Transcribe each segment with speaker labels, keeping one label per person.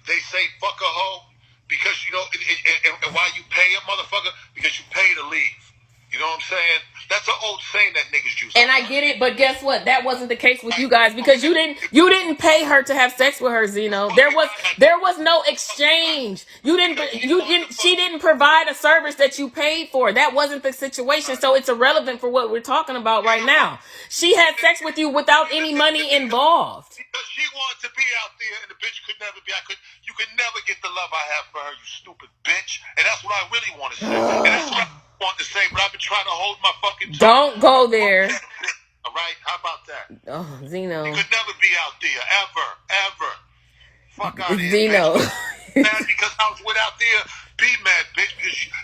Speaker 1: they say fuck a hoe because, you know, and why you pay a motherfucker? Because you pay to leave. You know what I'm saying? That's an old saying that niggas use.
Speaker 2: And I get it, but guess what? That wasn't the case with you guys because you didn't pay her to have sex with her, Zeno. There was no exchange. She didn't provide a service that you paid for. That wasn't the situation. So it's irrelevant for what we're talking about right now. She had sex with you without any money involved.
Speaker 1: Because she wanted to be out there and the bitch could never be. You could never get the love I have for her, you stupid bitch. And that's what I really want to say. And that's what I want to say, but I've been trying to hold my fucking tongue.
Speaker 2: Don't go there.
Speaker 1: All right? How about that?
Speaker 2: Oh, Zeno.
Speaker 1: You could never be out there, ever. Fuck out of here,
Speaker 2: Zeno.
Speaker 1: Bitch. Mad because I was without there. Be mad, bitch,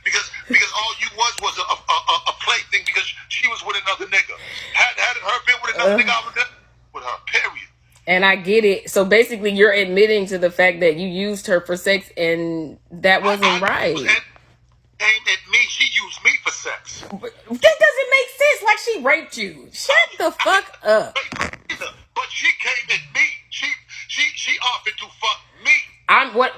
Speaker 1: because all you was a plaything because she was with another nigga. Had her been with another nigga, I would never with her. Period.
Speaker 2: And I get it. So basically, you're admitting to the fact that you used her for sex, and that wasn't right.
Speaker 1: Aimed at me, she used me for sex.
Speaker 2: That doesn't make sense. Like she raped you. Shut the fuck up.
Speaker 1: But she came at me. She offered to fuck me.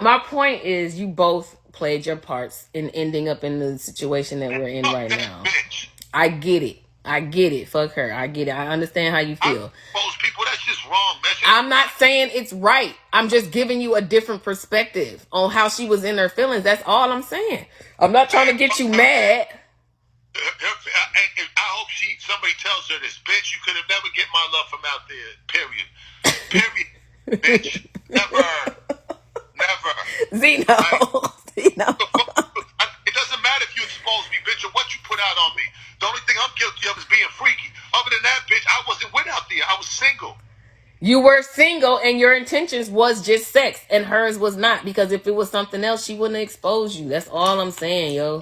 Speaker 2: My point is, you both played your parts in ending up in the situation that we're in right now.
Speaker 1: Bitch.
Speaker 2: I get it. Fuck her. I get it. I understand how you feel.
Speaker 1: Most people, that's just wrong, man.
Speaker 2: I'm not saying it's right. I'm just giving you a different perspective on how she was in her feelings. That's all I'm saying. I'm not trying to get you mad.
Speaker 1: I hope somebody tells her this. Bitch, you could have never get my love from out there. Period. Bitch. Never.
Speaker 2: Zeno.
Speaker 1: It doesn't matter if you expose me, bitch, or what you put out on me. The only thing I'm guilty of is being freaky. Other than that, bitch, I wasn't with out there. I was single.
Speaker 2: You were single and your intentions was just sex and hers was not, because if it was something else, she wouldn't expose you. That's all I'm saying, yo.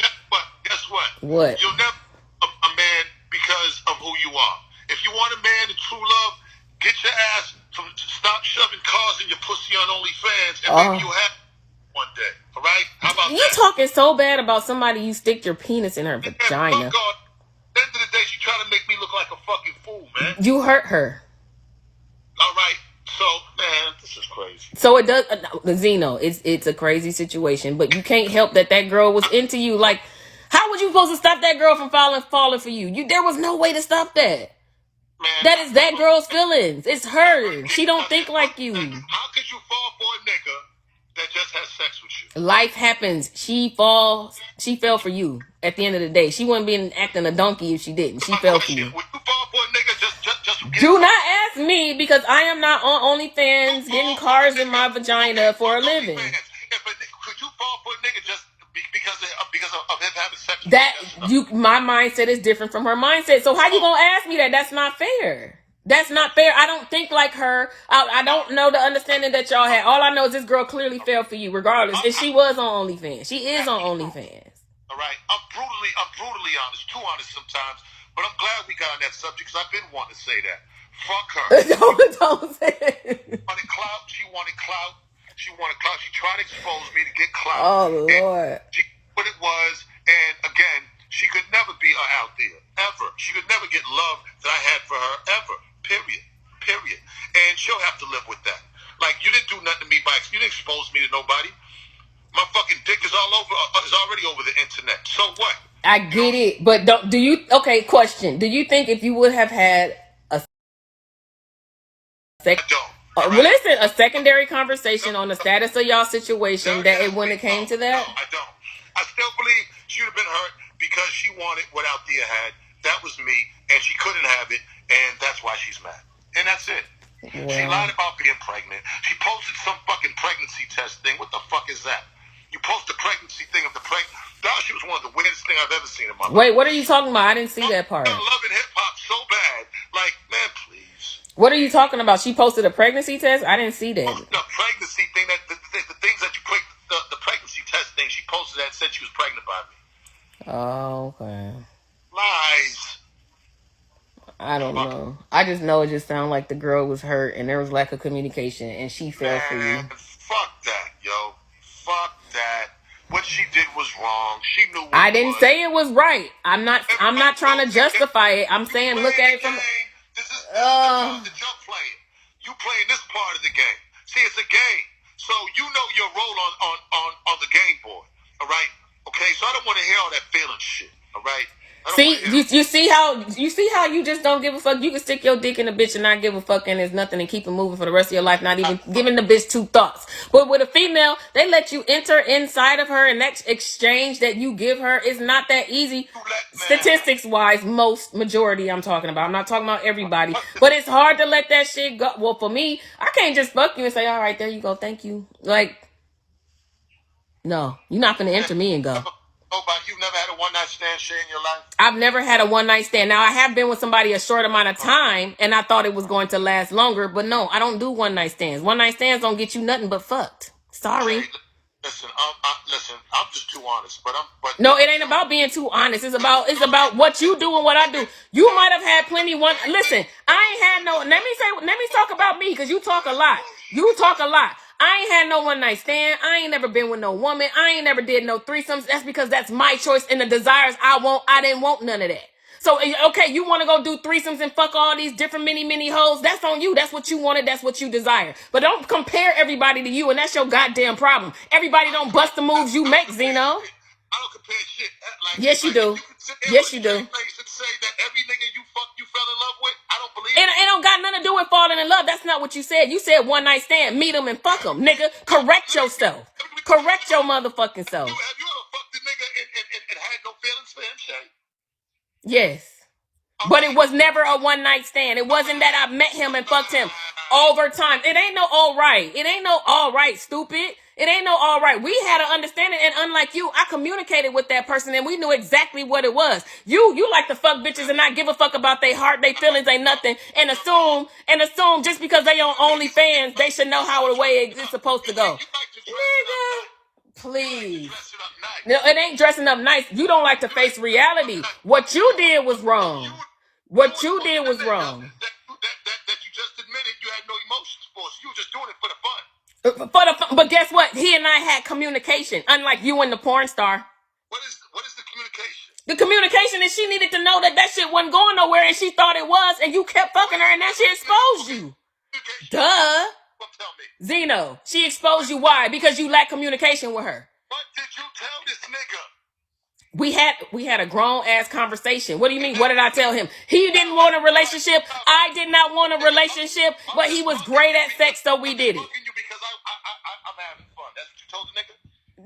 Speaker 1: Guess what?
Speaker 2: What?
Speaker 1: You'll never a man because of who you are. If you want a man in true love, get your ass stop shoving cars in your pussy on OnlyFans and maybe you have one day. All right? How about
Speaker 2: you talking so bad about somebody you stick your penis in her vagina.
Speaker 1: At the end of the day, she trying to make me look like a fucking fool, man.
Speaker 2: You hurt her.
Speaker 1: All right. So, man, this is crazy.
Speaker 2: So it does, Zeno, it's a crazy situation, but you can't help that girl was into you. Like, how was you supposed to stop that girl from falling for you? There was no way to stop that. Man, that is that girl's feelings. It's her. She don't think like you.
Speaker 1: How could you fall for a nigga that just has sex with you?
Speaker 2: Life happens. She fell for you. At the end of the day, she wouldn't be acting a donkey if she didn't. She fell for you.
Speaker 1: Would you fall for a nigga just
Speaker 2: do not ask me, because I am not on OnlyFans getting cars in my vagina for a living.
Speaker 1: Could you fall for a nigga just because of him having sex with you?
Speaker 2: My mindset is different from her mindset. So how you gonna ask me that? That's not fair. That's not fair. I don't think like her. I don't know the understanding that y'all had. All I know is this girl clearly fell for you, regardless. And she was on OnlyFans. She is on OnlyFans.
Speaker 1: All right. I'm brutally honest. Too honest sometimes. But I'm glad we got on that subject because I've been wanting to say that. Fuck her.
Speaker 2: Don't say it.
Speaker 1: She wanted clout. She tried to expose me to get clout.
Speaker 2: Oh, Lord.
Speaker 1: She what it was. And again, she could never be out there. Ever. She could never get love that I had for her. Ever. Period. And she'll have to live with that. Like, you didn't do nothing to me you didn't expose me to nobody. My fucking dick is already over the internet. So what?
Speaker 2: I get it, but question. Do you think if you would have had a secondary conversation on the status of y'all situation, that it wouldn't have came to that?
Speaker 1: No, I don't. I still believe she would have been hurt because she wanted what Althea had. That was me, and she couldn't have it, and that's why she's mad. And that's it. Wow. She lied about being pregnant. She posted some fucking pregnancy test thing. What the fuck is that? You post the pregnancy thing of the That shit was one of the weirdest things I've ever seen in my life.
Speaker 2: Wait, what are you talking about? I didn't see that part.
Speaker 1: I'm loving hip-hop so bad. Like, man, please.
Speaker 2: What are you talking about? She posted a pregnancy test? I didn't see that.
Speaker 1: The pregnancy thing, the things that you put, the pregnancy test thing, she posted that and said she was pregnant by me.
Speaker 2: Oh, okay.
Speaker 1: Lies.
Speaker 2: I don't know. I just know it just sounded like the girl was hurt and there was lack of communication and she fell for you.
Speaker 1: Fuck that, yo. Fuck that. What she did was wrong. She knew what
Speaker 2: I didn't say it was right. I'm not trying to justify it. I'm saying look at it from
Speaker 1: This is the joke playing. You playing this part of the game. See, it's a game. So you know your roll on the game board. All right. Okay. So I don't want to hear all that feeling shit. All right.
Speaker 2: See, you see how you just don't give a fuck. You can stick your dick in a bitch and not give a fuck, and there's nothing, and keep it moving for the rest of your life, not even giving the bitch two thoughts. But with a female, they let you enter inside of her, and that exchange that you give her is not that easy. Statistics wise, majority I'm talking about. I'm not talking about everybody, but it's hard to let that shit go. Well, for me, I can't just fuck you and say, all right, there you go, thank you. Like, no, you're not gonna enter me and go.
Speaker 1: You've never had a one-night stand, Shay, in your life?
Speaker 2: I've never had a one-night stand. Now, I have been with somebody a short amount of time, and I thought it was going to last longer. But no, I don't do one-night stands. One-night stands don't get you nothing but fucked. Sorry.
Speaker 1: Hey, listen, I'm just too honest.
Speaker 2: No, it ain't about being too honest. It's about what you do and what I do. You might have had plenty one. Listen, I ain't had no. Let me talk about me, because you talk a lot. You talk a lot. I ain't had no one night stand. I ain't never been with no woman. I ain't never did no threesomes. That's because that's my choice and the desires I want. I didn't want none of that. So, okay, you want to go do threesomes and fuck all these different mini hoes. That's on you. That's what you wanted. That's what you desire. But don't compare everybody to you, and that's your goddamn problem. Everybody don't bust the moves you make, Zeno.
Speaker 1: I don't compare shit.
Speaker 2: Yes, you do. Yes, you do.
Speaker 1: Say that every nigga you fell in love with, I don't believe
Speaker 2: it don't got nothing to do with falling in love. That's not what you said. You said one night stand, meet them and fuck them, nigga. Correct yourself. Correct your motherfucking self.
Speaker 1: Have you ever fucked a nigga and had no feelings for him, Shay?
Speaker 2: Yes. But it was never a one night stand. It wasn't that I met him and fucked him over time. It ain't no all right. It ain't no all right, stupid. It ain't no all right. We had an understanding, and unlike you, I communicated with that person, and we knew exactly what it was. You like to fuck bitches and not give a fuck about their heart, their feelings, ain't nothing, and assume just because they on OnlyFans, they should know how the way it's supposed to go. Nigga, please. No, it ain't dressing up nice. You don't like to face reality. What you did was wrong. What you did was wrong.
Speaker 1: That you just admitted you had no emotions for. So you were just doing it for the fun.
Speaker 2: But guess what? He and I had communication, unlike you and the porn star.
Speaker 1: What is the communication?
Speaker 2: The communication is she needed to know that shit wasn't going nowhere, and she thought it was, and you kept fucking her, and that shit exposed you. Duh.
Speaker 1: Well, tell me.
Speaker 2: Zeno, she exposed you. Why? Because you lack communication with her.
Speaker 1: What did you tell this nigga?
Speaker 2: We had a grown ass conversation. What do you mean? What did I tell him? He didn't want a relationship. I did not want a relationship, but he was great at sex, so we did it.
Speaker 1: Because I'm having fun. That's what you told the nigga?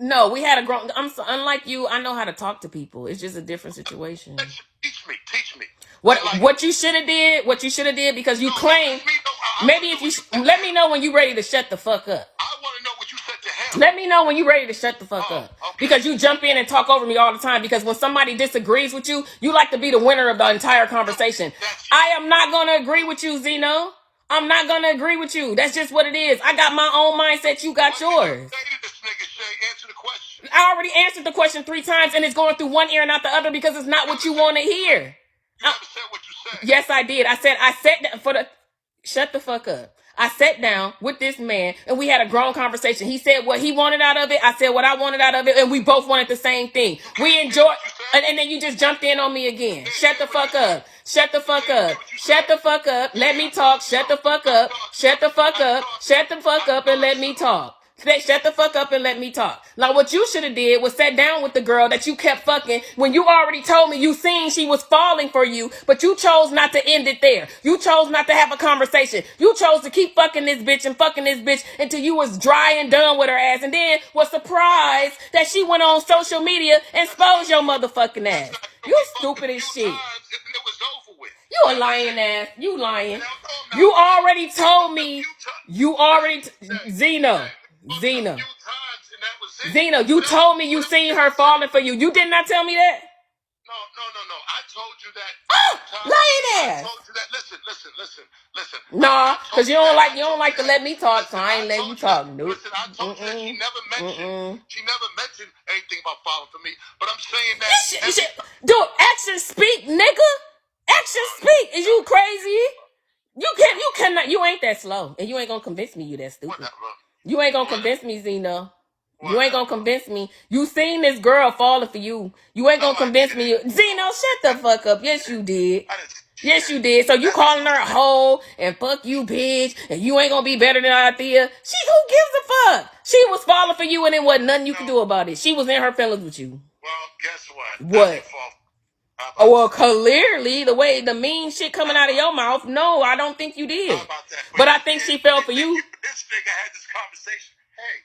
Speaker 2: No, we had a grown. Unlike you, I know how to talk to people. It's just a different situation.
Speaker 1: Teach me.
Speaker 2: What you should have did, because you claim. Maybe if you let me know when you ready to shut the fuck up.
Speaker 1: I want to know what you said to him.
Speaker 2: Let me know when you ready to shut the fuck up. Okay. Because you jump in and talk over me all the time. Because when somebody disagrees with you, you like to be the winner of the entire conversation. I am not gonna agree with you, Zeno. I'm not gonna agree with you. That's just what it is. I got my own mindset. You got yours.
Speaker 1: Answer the question.
Speaker 2: I already answered the question 3 times, and it's going through one ear and not the other because it's not what you want to hear.
Speaker 1: You never said what you said.
Speaker 2: Yes, I did. I said that for the. Shut the fuck up. I sat down with this man and we had a grown conversation. He said what he wanted out of it. I said what I wanted out of it. And we both wanted the same thing. We enjoyed. And then you just jumped in on me again. Shut the fuck up. Shut the fuck up. Shut the fuck up. Let me talk. Shut the fuck up. Shut the fuck up. Shut the fuck up and let me talk. Shut the fuck up and let me talk. Like what you should have did was sat down with the girl that you kept fucking when you already told me you seen she was falling for you, but you chose not to end it there. You chose not to have a conversation. You chose to keep fucking this bitch until you was dry and done with her ass, and then was surprised that she went on social media and exposed your motherfucking ass. You stupid as shit. You a lying ass. You lying. You already told me. Zeno, you told me you seen her falling for you. You did not tell me that?
Speaker 1: No. I told you that.
Speaker 2: Oh, lying ass.
Speaker 1: I told you that. Listen.
Speaker 2: Nah, because you don't like to let me talk, so I ain't letting you talk. Nope.
Speaker 1: Listen, I told you that she never mentioned anything about falling for me, but I'm saying that.
Speaker 2: Dude, action speak, nigga. Action speak. Is you crazy? You cannot. You ain't that slow, and you ain't gonna convince me you that stupid.
Speaker 1: Whatever.
Speaker 2: You ain't gonna convince me, Zeno. You ain't gonna convince me. You seen this girl falling for you. You ain't gonna convince me. Zeno, shut the fuck up. Yes, you did. Yes, you did. So you calling her a hoe and fuck you, bitch, and you ain't gonna be better than Althea. Who gives a fuck? She was falling for you and there wasn't nothing you could do about it. She was in her feelings with you.
Speaker 1: Well, guess what?
Speaker 2: What? Oh, well, clearly, the mean shit coming out of your mouth, no, I don't think you did.
Speaker 1: How about that?
Speaker 2: But I think she fell for you.
Speaker 1: This nigga had this conversation. Hey,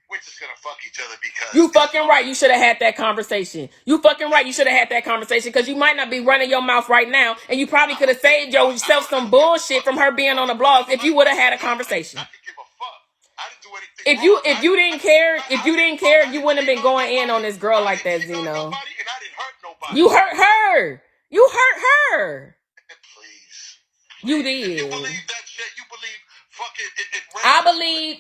Speaker 1: we're just gonna fuck each other because...
Speaker 2: You fucking right. You should have had that conversation. You fucking right. You should have had that conversation because you might not be running your mouth right now, and you probably could have saved yourself some bullshit from her being on the blogs if you would have had a conversation.
Speaker 1: I didn't give a fuck. I didn't do anything
Speaker 2: If you didn't care, you wouldn't have been going in on this girl like that, Zeno. You hurt her. You hurt her.
Speaker 1: Please.
Speaker 2: You did.
Speaker 1: If you believe that shit, you believe fucking it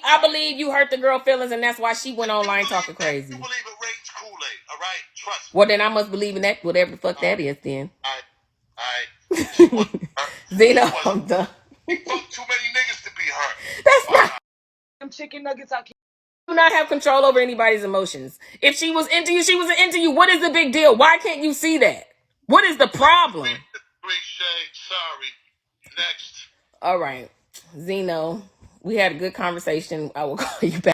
Speaker 2: I believe you hurt the girl feelings, and that's why she went online talking crazy.
Speaker 1: You believe it rains Kool-Aid, all right? Trust me.
Speaker 2: Well, then I must believe in that, whatever the fuck that is, then. Zeno, I'm done.
Speaker 1: He fucked too many niggas to be hurt.
Speaker 2: That's not.
Speaker 3: Them chicken nuggets out.
Speaker 2: Do not have control over anybody's emotions. If she was into you, she was into you. What is the big deal? Why can't you see that? What is the problem?
Speaker 1: Shay, sorry. Next.
Speaker 2: All right, Zeno, we had a good conversation. I will call you back.